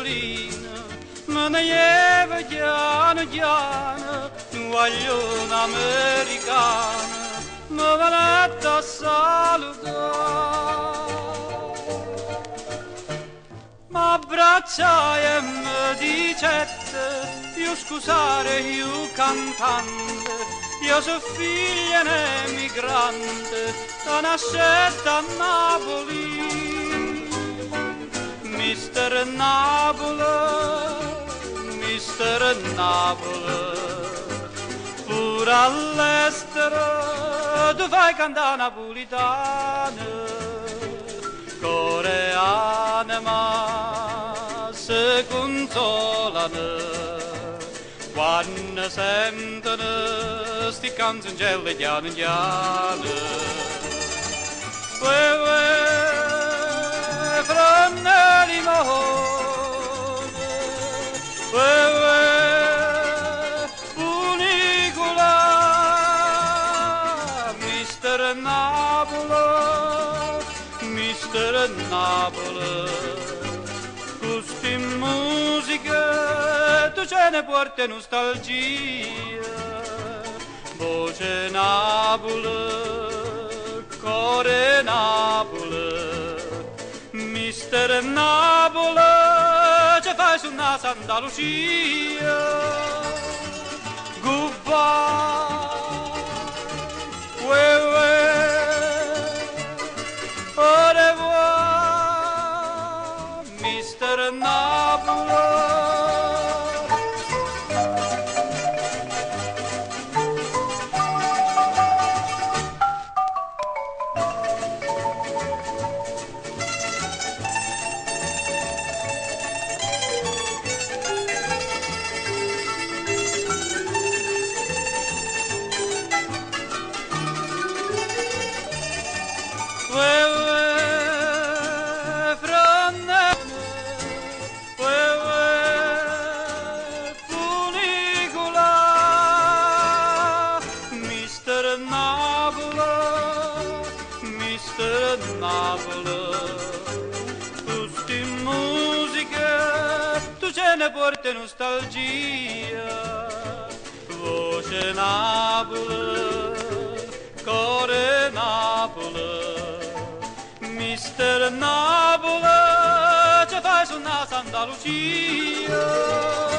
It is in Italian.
mandolina, me ne lleva piano piano, un guaglione americano, me venette a salutare. M'abbracciai e mi dicette, io scusare, io cantante, io so figlia emigrante, da nascetta a Napoli. Mister Napoli, pure all'estero tu fai cantare napolitane, coreane ma si consolano quando sentono sti canzoncelle chiane chiane. Fra limone, unicola, Mister Napoli, queste musiche tu ce ne porti nostalgia, voce Napoli, cuore Napoli. Mister Napoli, ci fai su una Santa Lucia. Goodbye, au revoir, Mister Napoli. Mister Napoli, queste musiche tu ce ne porti nostalgia, voce Napoli, cuore Napoli, Mister Napoli, ci fai su una Santa Lucia.